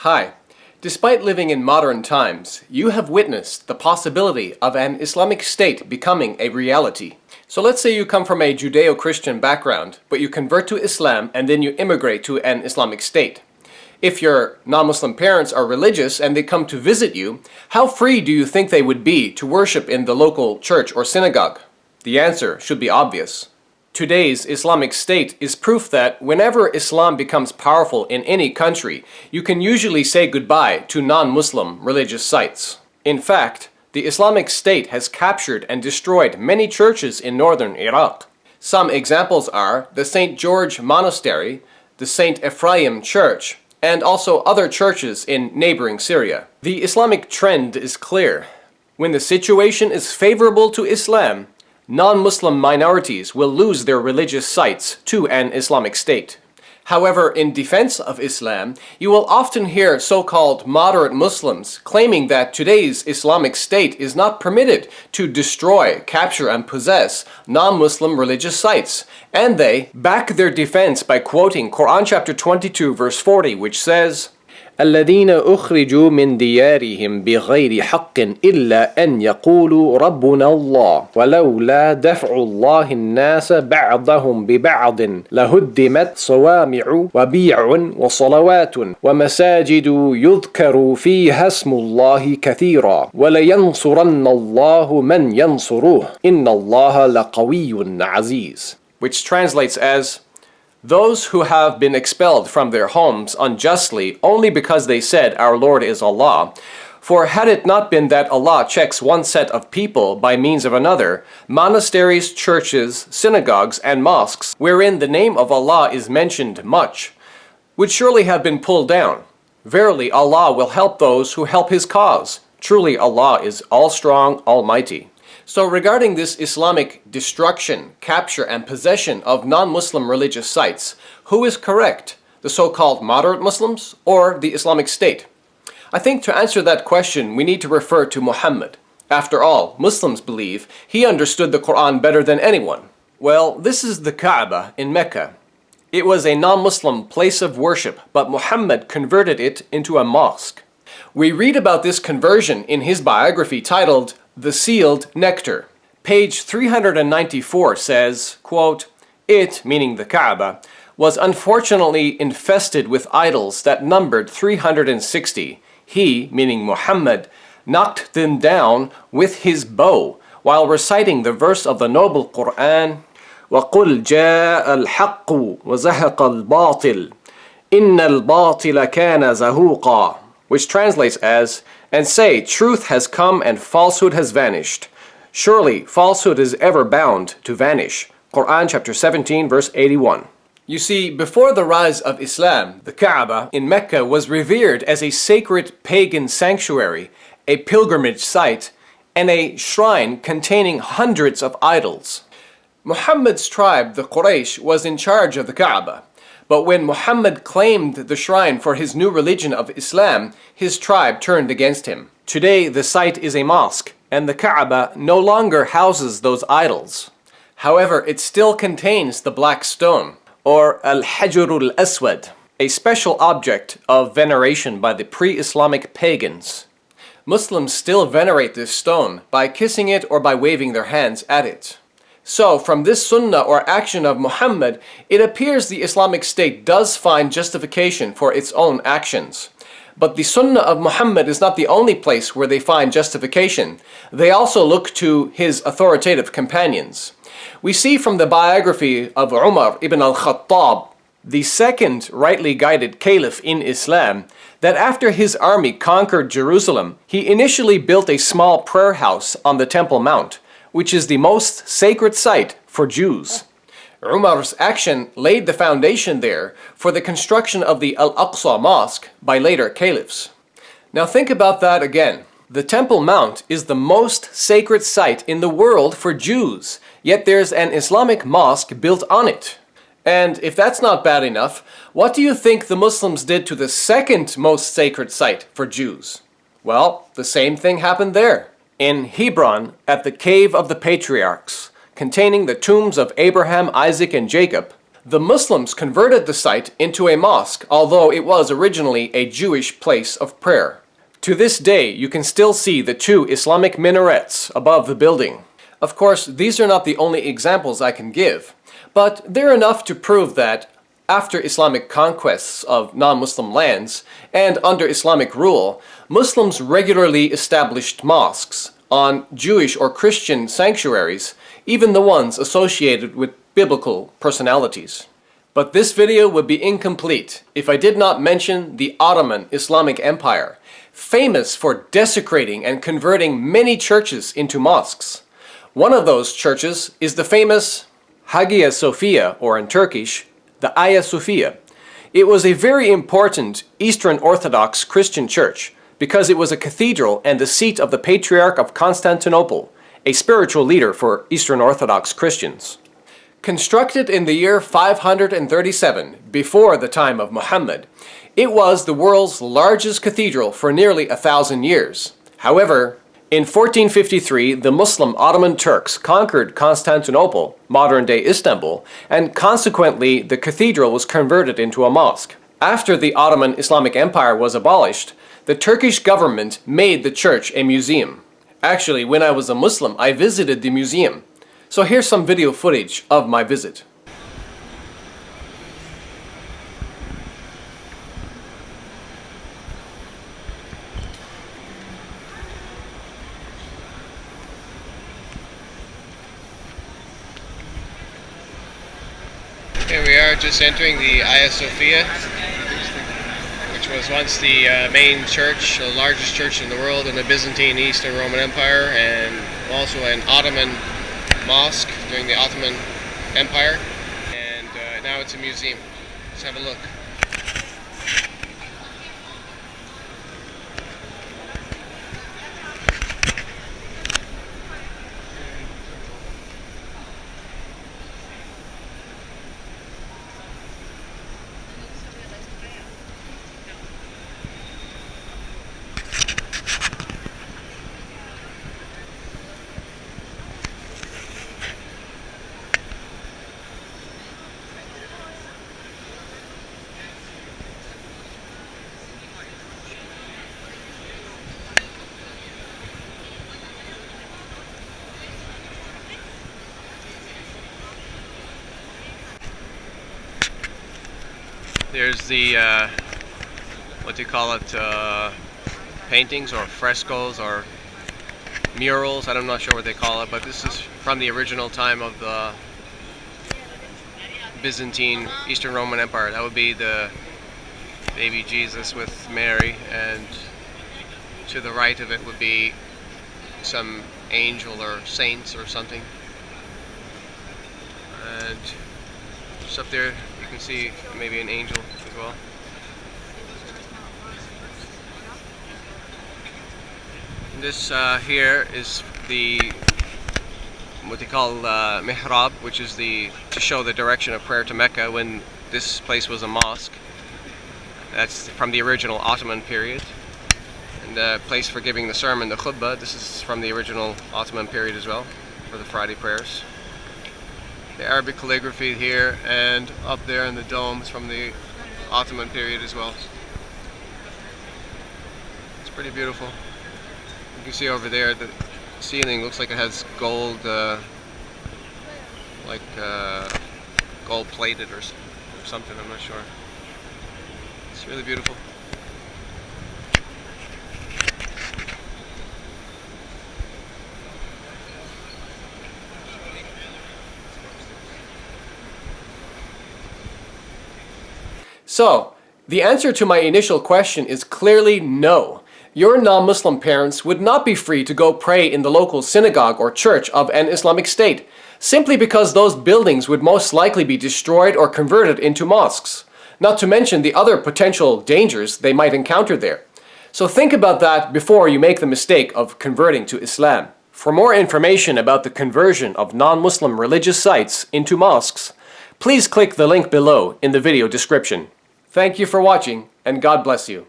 Hi. Despite living in modern times, you have witnessed the possibility of an Islamic State becoming a reality. So let's say you come from a Judeo-Christian background, but you convert to Islam and then you immigrate to an Islamic State. If your non-Muslim parents are religious and they come to visit you, how free do you think they would be to worship in the local church or synagogue? The answer should be obvious. Today's Islamic State is proof that whenever Islam becomes powerful in any country, you can usually say goodbye to non-Muslim religious sites. In fact, the Islamic State has captured and destroyed many churches in northern Iraq. Some examples are the St. George Monastery, the St. Ephraim Church, and also other churches in neighboring Syria. The Islamic trend is clear. When the situation is favorable to Islam, non-Muslim minorities will lose their religious sites to an Islamic State. However, in defense of Islam, you will often hear so-called moderate Muslims claiming that today's Islamic State is not permitted to destroy, capture, and possess non-Muslim religious sites. And they back their defense by quoting Quran chapter 22 verse 40, which says, الذين أخرجوا من ديارهم بغير حق إلا أن يقولوا ربنا الله ولولا دفع الله الناس بعضهم ببعض لهدمت صوامع وبيع وصلوات ومساجد يذكر فيها اسم الله كثيرا ولينصرن الله من ينصره إن الله لقوي عزيز. Which translates as, those who have been expelled from their homes unjustly only because they said, "Our Lord is Allah." For had it not been that Allah checks one set of people by means of another, monasteries, churches, synagogues, and mosques, wherein the name of Allah is mentioned much, would surely have been pulled down. Verily, Allah will help those who help His cause. Truly, Allah is all-strong, almighty. So regarding this Islamic destruction, capture, and possession of non-Muslim religious sites, who is correct, the so-called moderate Muslims or the Islamic State? I think to answer that question, we need to refer to Muhammad. After all, Muslims believe he understood the Quran better than anyone. Well, this is the Kaaba in Mecca. It was a non-Muslim place of worship, but Muhammad converted it into a mosque. We read about this conversion in his biography titled The Sealed Nectar. Page 394 says, quote, "It," meaning the Kaaba, "was unfortunately infested with idols that numbered 360. He," meaning Muhammad, "knocked them down with his bow while reciting the verse of the noble Quran, وَقُلْ جَاءَ الْحَقُّ وَزَهَقَ الْبَاطِلِ إِنَّ الْبَاطِلَ كَانَ زَهُوقًا," which translates as, "And say, truth has come and falsehood has vanished. Surely, falsehood is ever bound to vanish." Quran chapter 17, verse 81. You see, before the rise of Islam, the Kaaba in Mecca was revered as a sacred pagan sanctuary, a pilgrimage site, and a shrine containing hundreds of idols. Muhammad's tribe, the Quraysh, was in charge of the Kaaba. But when Muhammad claimed the shrine for his new religion of Islam, his tribe turned against him. Today, the site is a mosque, and the Kaaba no longer houses those idols. However, it still contains the black stone, or Al-Hajar al-Aswad, a special object of veneration by the pre-Islamic pagans. Muslims still venerate this stone by kissing it or by waving their hands at it. So, from this sunnah or action of Muhammad, it appears the Islamic State does find justification for its own actions. But the sunnah of Muhammad is not the only place where they find justification. They also look to his authoritative companions. We see from the biography of Umar ibn al-Khattab, the second rightly guided caliph in Islam, that after his army conquered Jerusalem, he initially built a small prayer house on the Temple Mount, which is the most sacred site for Jews. Umar's action laid the foundation there for the construction of the Al-Aqsa Mosque by later caliphs. Now think about that again. The Temple Mount is the most sacred site in the world for Jews, yet there's an Islamic mosque built on it. And if that's not bad enough, what do you think the Muslims did to the second most sacred site for Jews? Well, the same thing happened there. In Hebron, at the Cave of the Patriarchs, containing the tombs of Abraham, Isaac, and Jacob, The Muslims converted the site into a mosque, although it was originally a Jewish place of prayer. To this day, you can still see the two Islamic minarets above the building. Of course, these are not the only examples I can give, but they're enough to prove that after Islamic conquests of non-Muslim lands and under Islamic rule, Muslims regularly established mosques on Jewish or Christian sanctuaries, even the ones associated with biblical personalities. But this video would be incomplete if I did not mention the Ottoman Islamic Empire, famous for desecrating and converting many churches into mosques. One of those churches is the famous Hagia Sophia, or in Turkish, the Hagia Sophia. It was a very important Eastern Orthodox Christian church because it was a cathedral and the seat of the Patriarch of Constantinople, a spiritual leader for Eastern Orthodox Christians. Constructed in the year 537, before the time of Muhammad, it was the world's largest cathedral for nearly 1,000 years. However, in 1453, the Muslim Ottoman Turks conquered Constantinople, modern-day Istanbul, and consequently the cathedral was converted into a mosque. After the Ottoman Islamic Empire was abolished, the Turkish government made the church a museum. Actually, when I was a Muslim, I visited the museum. So here's some video footage of my visit. Here we are just entering the Hagia Sophia, which was once the main church, the largest church in the world in the Byzantine Eastern Roman Empire, and also an Ottoman mosque during the Ottoman Empire, and now it's a museum. Let's have a look. There's the, what do you call it, paintings or frescoes or murals, I'm not sure what they call it, but this is from the original time of the Byzantine Eastern Roman Empire. That would be the baby Jesus with Mary, and to the right of it would be some angel or saints or something. And just up there you can see maybe an angel as well. And this here is the what they call mihrab, which is to show the direction of prayer to Mecca when this place was a mosque. That's from the original Ottoman period. And the place for giving the sermon, the khutbah, this is from the original Ottoman period as well, for the Friday prayers. The Arabic calligraphy here and up there in the domes from the Ottoman period as well. It's pretty beautiful. You can see over there the ceiling looks like it has gold, gold plated or something, I'm not sure. It's really beautiful. So, the answer to my initial question is clearly no. Your non-Muslim parents would not be free to go pray in the local synagogue or church of an Islamic State, simply because those buildings would most likely be destroyed or converted into mosques, not to mention the other potential dangers they might encounter there. So think about that before you make the mistake of converting to Islam. For more information about the conversion of non-Muslim religious sites into mosques, please click the link below in the video description. Thank you for watching, and God bless you.